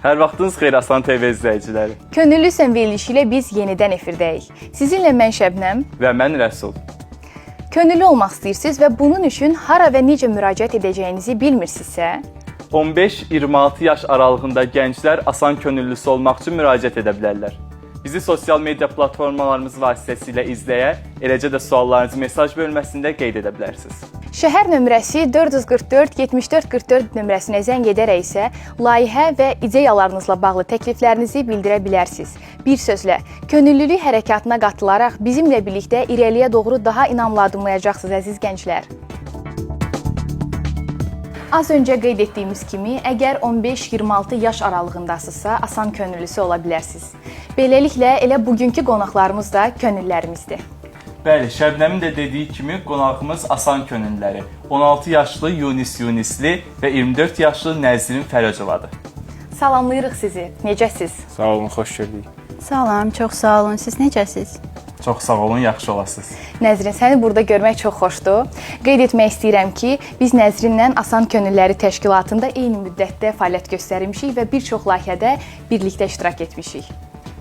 Hər vaxtınız xeyir Aslan TV izləyiciləri. Könüllü sən verilişi ilə biz yenidən efirdəyik. Sizinlə mən Şəbnəm Və mən Rəsul. Könüllü olmaq istəyirsiniz və bunun üçün hara və necə müraciət edəcəyinizi bilmirsinizsə, 15-26 yaş aralığında gənclər Asan könüllüsü olmaq üçün müraciət edə bilərlər. Bizi sosial media platformalarımız vasitəsilə izləyə, eləcə də suallarınızı mesaj bölməsində qeyd edə bilərsiniz. şəhər nömrəsi 444 7444 nömrəsinə zəng edərək isə layihə və ideyalarınızla bağlı təkliflərinizi bildirə bilərsiniz. Bir sözlə, könüllülük hərəkatına qatılaraq bizimlə birlikdə irəliyə doğru daha inamla adımlayacaqsınız əziz gənclər. Az öncə qeyd etdiyimiz kimi, əgər 15-26 yaş aralığındasınızsa, Asan könüllüsü ola bilərsiniz. Beləliklə, elə bugünkü qonaqlarımız da könüllərimizdir. Bəli, Şəbnəmin də dediyi kimi qonağımız Asan könüllüləri. 16 yaşlı Yunis Yunisli və 24 yaşlı Nəzrin Fərəcovadır. Salamlayırıq sizi. Necəsiz? Sağ olun, xoş gördük. Salam, çox sağ olun. Siz necəsiz? Çox sağ olun, yaxşı olasınız. Nəzrin, səni burada görmək çox xoşdur. Qeyd etmək istəyirəm ki, biz Nəzrinlə Asan Könülləri Təşkilatında eyni müddətdə fəaliyyət göstərmişik və bir çox layihədə birlikdə iştirak etmişik.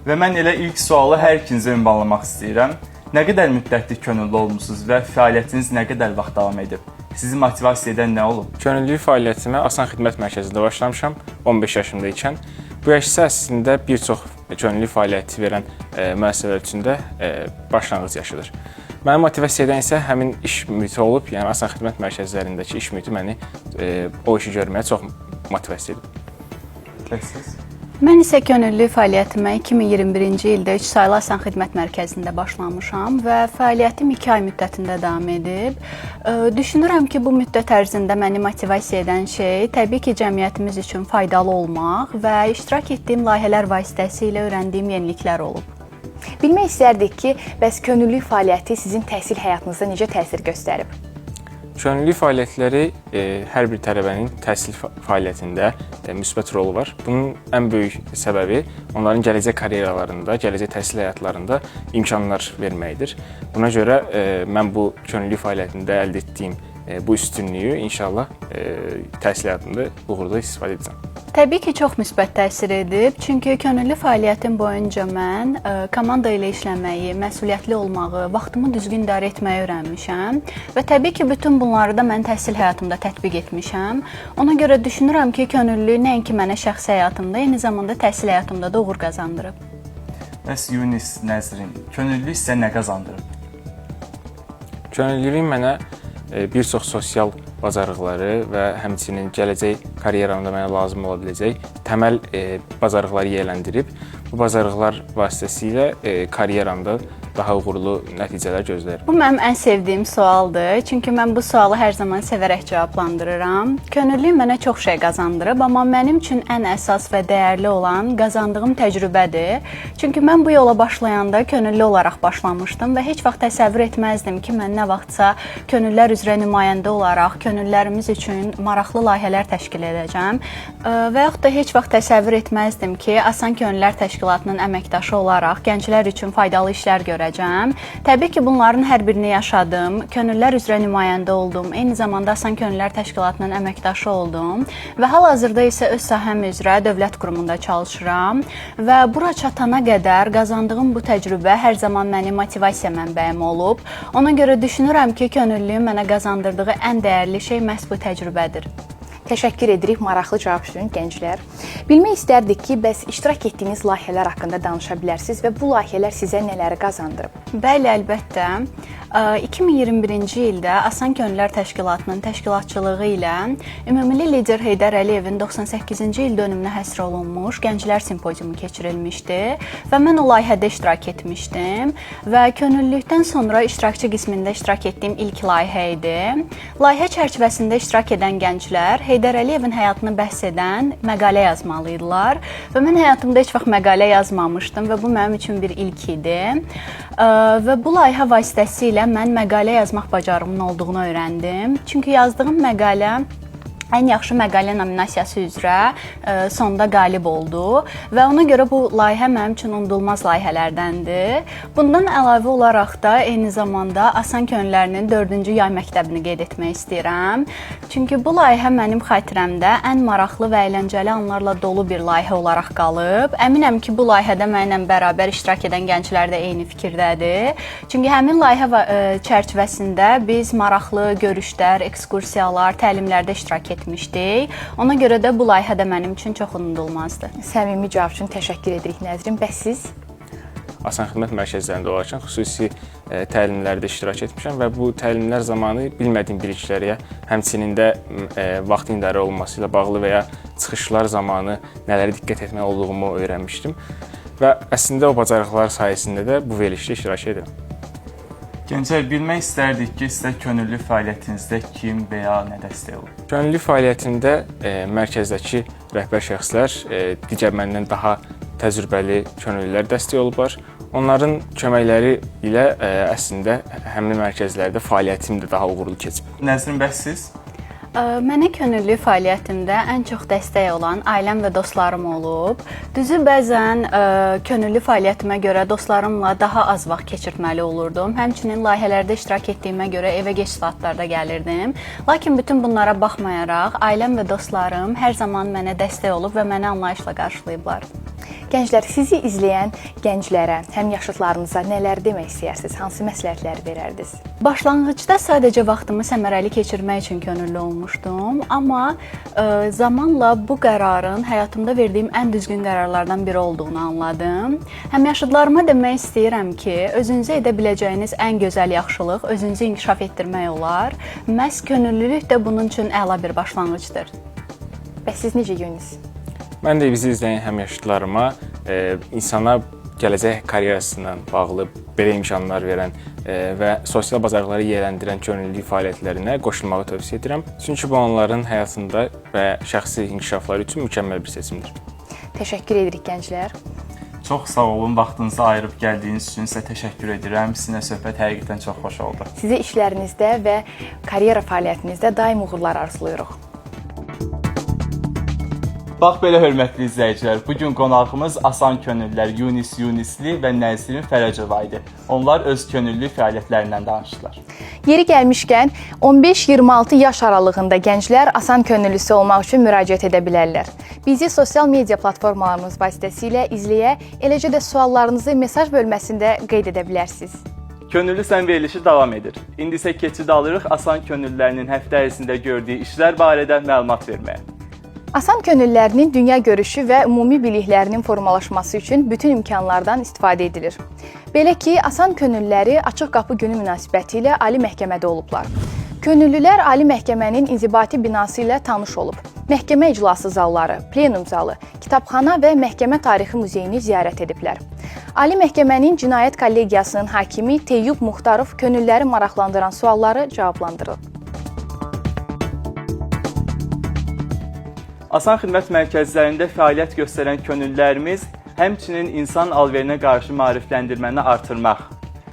Və mən elə ilk sualı hər ikinizə ünvanlamaq istəyirəm. Nə qədər müddətli könüllü olmusunuz və fəaliyyətiniz nə qədər vaxt davam edib? Sizi motivasiya edən nə olub? Könüllülük fəaliyyətimə Asan Xidmət Mərkəzində başlamışam 15 yaşımda ikən. Bu yaş isə əslində bir çox könüllülük fəaliyyəti verən müəssisələr üçün də başlanğıc yaşıdır. Məni motivasiya edən isə həmin iş mühiti olub, yəni Asan Xidmət Mərkəzlərindəki iş mühiti məni o işi görməyə çox motivasiya edib. Siz? Mən isə könüllülük fəaliyyətimə 2021-ci ildə 3 saylı Asan Xidmət Mərkəzində başlamışam və fəaliyyətim 2 ay müddətində davam edib. Düşünürəm ki, bu müddət ərzində məni motivasiya edən şey təbii ki, cəmiyyətimiz üçün faydalı olmaq və iştirak etdiyim layihələr vasitəsilə öyrəndiyim yeniliklər olub. Bilmək istərdik ki, bəs könüllülük fəaliyyəti sizin təhsil həyatınızda necə təsir göstərib? Könüllülük fəaliyyətləri hər bir tələbənin təhsil fəaliyyətində müsbət rolu var. Bunun ən böyük səbəbi onların gələcək karyeralarında, gələcək təhsil həyatlarında imkanlar verməkdir. Buna görə mən bu könüllülük fəaliyyətində əldə etdiyim bu üstünlüyü inşallah təhsil həyatında uğurla istifadə edəcəm. Təbii ki, çox müsbət təsir edib, çünki könüllü fəaliyyətim boyunca mən komanda ilə işləməyi, məsuliyyətli olmağı, vaxtımı düzgün idarə etməyi öyrənmişəm və təbii ki, bütün bunları da mən təhsil həyatımda tətbiq etmişəm. Ona görə düşünürəm ki, könüllülük nəinki mənə şəxsi həyatımda, eyni zamanda təhsil həyatımda da uğur qazandırıb. Bəs Yunis, Nəzrin, könüllülük sizə nə qazandırıb? Könüllülük mənə bir çox sosial bacarıqları və həmçinin gələcək karyeramda mənə lazım ola biləcək təməl bacarıqları yiyələndirib. Bu bacarıqlar vasitəsilə karyeramda daha uğurlu nəticələr gözləyirəm. Bu mənim ən sevdiyim sualdır, çünki mən bu sualı hər zaman sevərək cavablandırıram. Könüllülük mənə çox şey qazandırıb, amma mənim üçün ən əsas və dəyərli olan qazandığım təcrübədir. Çünki mən bu yola başlayanda könüllü olaraq başlamışdım və heç vaxt təsəvvür etməzdim ki, mən nə vaxtsa könüllülər üzrə nümayəndə olaraq könüllülərimiz üçün maraqlı layihələr təşkil edəcəm və yaxud da heç vaxt təsəvvür etməzdim ki, Asan Könüllülər Təşkilatının əməkdaşı olaraq gənclər üçün faydalı işlər görəcəm. Təbii ki, bunların hər birini yaşadım, könüllülər üzrə nümayəndə oldum, eyni zamanda Asan Könüllülər Təşkilatının əməkdaşı oldum və hal-hazırda isə öz sahəm üzrə dövlət qurumunda çalışıram və bura çatana qədər qazandığım bu təcrübə hər zaman mənim motivasiya mənbəyim olub. Ona görə düşünürəm ki, könüllülüyün mənə qazandırdığı ən dəyərli şey məhz bu təcrübədir. Təşəkkür edirik maraqlı cavab üçün gənclər. Bilmək istərdik ki, bəs iştirak etdiyiniz layihələr haqqında danışa bilərsiniz və bu layihələr sizə nələri qazandırıb? Bəli, əlbəttə. 2021-ci ildə Asan Könüllülər Təşkilatının təşkilatçılığı ilə Ümummilli lider Heydər Əliyevin 98-ci il dönümünə həsr olunmuş Gənclər Simpoziumu keçirilmişdi və mən o layihədə iştirak etmişdim və könüllülükdən sonra iştirakçı qismində iştirak etdiyim ilk layihə idi. Layihə çərçivəsində iştirak edən gənclər Heydər Əliyevin həyatını bəhs edən məqalə yazmalıydılar və mən həyatımda heç vaxt məqalə yazmamışdım və bu mənim üçün bir ilk idi. Və bu layihə vasitəsilə mən məqalə yazmaq bacarığımın olduğunu öyrəndim. Çünki yazdığım məqalə ən yaxşı məqalə nominasiyası üzrə sonda qalib oldu və ona görə bu layihə mənim üçün unudulmaz layihələrdəndir. Bundan əlavə olaraq da eyni zamanda Asan Könüllərinin 4-cü yay məktəbini qeyd etmək istəyirəm. Çünki bu layihə mənim xatirəmdə ən maraqlı və əyləncəli anlarla dolu bir layihə olaraq qalıb. Əminəm ki, bu layihədə mənimlə bərabər iştirak edən gənclər də eyni fikirdədir. Çünki həmin layihə çərçivəsində biz maraqlı görüşlər, ekskursiyalar, təlimlərdə iştirak etmişdik. Ona görə də bu layihə də mənim üçün çox unudulmazdır. Səmimi cavab üçün təşəkkür edirik Nəzrin. Bəs siz? Asan xidmət mərkəzlərində olarkən xüsusi təlimlərdə iştirak etmişəm və bu təlimlər zamanı bilmədiyim biliklərə, həmçinin də vaxt idarə olunması ilə bağlı və ya çıxışlar zamanı nələrə diqqət etməli olduğumu öyrənmişdim və əslində o bacarıqlar sayəsində də bu verilişdə iştirak edirəm. Gənclər, bilmək istərdik ki, sizə könüllü fəaliyyətinizdə kim və ya nə dəstək olur? Könüllü fəaliyyətimdə mərkəzdəki rəhbər şəxslər digər məndən daha təcrübəli könüllülər dəstək olublar. Onların köməkləri ilə əslində həmin mərkəzlərdə fəaliyyətim də daha uğurlu keçib. Nəzrin, bəs siz? Mənə könüllü fəaliyyətimdə ən çox dəstək olan ailəm və dostlarım olub. Düzü bəzən könüllü fəaliyyətimə görə dostlarımla daha az vaxt keçirməli olurdum. Həmçinin layihələrdə iştirak etdiyimə görə evə gec saatlarda gəlirdim. Lakin bütün bunlara baxmayaraq, ailəm və dostlarım hər zaman mənə dəstək olub və məni anlayışla qarşılayıblar. Gənclər, sizi izləyən gənclərə, həm yaşıdlarınıza nələr demək istəyirsiniz? Hansı məsləhətləri verərdiniz? Başlanğıcda sadəcə vaxtımı səmərəli keçirmək üçün könüllü olmuşdum, amma zamanla bu qərarın həyatımda verdiyim ən düzgün qərarlardan biri olduğunu anladım. Həm yaşıdlarıma demək istəyirəm ki, özünüzə edə biləcəyiniz ən gözəl yaxşılıq özünüzü inkişaf etdirmək olar. Məhz könüllülük də bunun üçün əla bir başlanğıcdır. Bəs siz necə Yunis? Mən də bizi izləyən həmyaşıdlarıma insana gələcək karyerasından bağlı belə imkanlar verən və sosial bacarıqları yiyələndirən könüllülük fəaliyyətlərinə qoşulmağı tövsiyə edirəm. Çünki bu onların həyatında və şəxsi inkişafları üçün mükəmməl bir seçimdir. Təşəkkür edirik gənclər. Çox sağ olun, vaxtınızı ayırıb gəldiyiniz üçün sizə təşəkkür edirəm. Sizinlə söhbət həqiqətən çox xoş oldu. Sizə işlərinizdə və karyera fəaliyyətinizdə daim uğurlar arzulayırıq. Bax belə hörmətli izləyicilər, bu gün qonağımız Asan Könüllülər Yunis Yunisli və Nəzrin Fərəcova idi. Onlar öz könüllü fəaliyyətlərindən danışdılar. Yeri gəlmişkən 15-26 yaş aralığında gənclər Asan könüllüsü olmaq üçün müraciət edə bilərlər. Bizi sosial media platformalarımız vasitəsilə izləyə, eləcə də suallarınızı mesaj bölməsində qeyd edə bilərsiniz. Könüllü sən verilişi davam edir. İndi isə keçid alırıq Asan Könüllülərinin həftə ərzində gördüyü işlər barədə məlumat verməyə. Asan könüllülərinin dünya görüşü və ümumi biliklərinin formalaşması üçün bütün imkanlardan istifadə edilir. Belə ki, Asan könüllüləri Açıq Qapı Günü münasibətilə Ali Məhkəmədə olublar. Könüllülər Ali Məhkəmənin inzibati binası ilə tanış olub. Məhkəmə iclası zalları, plenum zalı, kitabxana və məhkəmə tarixi muzeyini ziyarət ediblər. Ali Məhkəmənin Cinayət Kollegiyasının hakimi Teyyub Muxtarov könüllüləri maraqlandıran sualları cavablandırıb. Asan xidmət mərkəzlərində fəaliyyət göstərən könüllülərimiz həmçinin insan alverinə qarşı maarifləndirməni artırmaq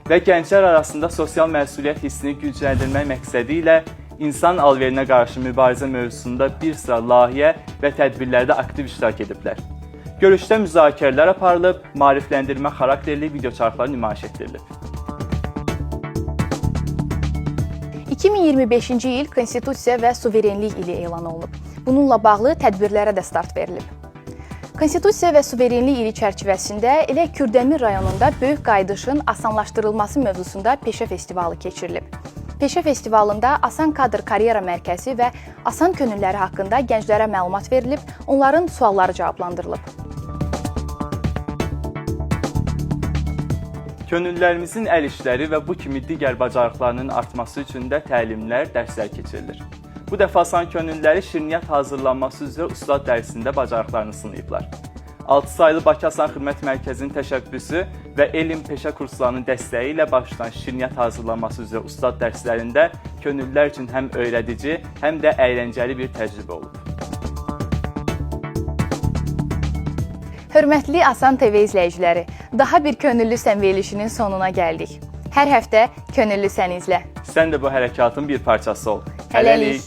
və gənclər arasında sosial məsuliyyət hissini gücləndirmək məqsədi ilə insan alverinə qarşı mübarizə mövzusunda bir sıra layihə və tədbirlərdə aktiv iştirak ediblər. Görüşdə müzakirələr aparılıb, maarifləndirmə xarakterli videoçarxlar nümayiş etdirilib. 2025-ci il Konstitusiya və Suverenlik ili elan olunub. Bununla bağlı tədbirlərə də start verilib. Konstitusiya və Suverenlik ili çərçivəsində elə Kürdəmir rayonunda böyük qayıdışın asanlaşdırılması mövzusunda peşə festivalı keçirilib. Peşə festivalında Asan Kadr Karyera Mərkəzi və Asan könülləri haqqında gənclərə məlumat verilib, onların sualları cavablandırılıb. Könüllülərimizin əl işləri və bu kimi digər bacarıqlarının artması üçün də təlimlər, dərslər keçirilir. Bu dəfə Asan könüllüləri şirniyyat hazırlanması üzrə ustad dərsində bacarıqlarını sınayıblar. 6 saylı Bakı Asan Xidmət Mərkəzinin təşəbbüsü və elm peşə kurslarının dəstəyi ilə başlanan şirniyyat hazırlanması üzrə ustad dərslərində könüllülər üçün həm öyrədici, həm də əyləncəli bir təcrübə olub. Hörmətli Asan TV izləyiciləri, daha bir könüllü sən verilişinin sonuna gəldik. Hər həftə könüllü sən izlə. Sən də bu hərəkatın bir parçası ol. Hələlik.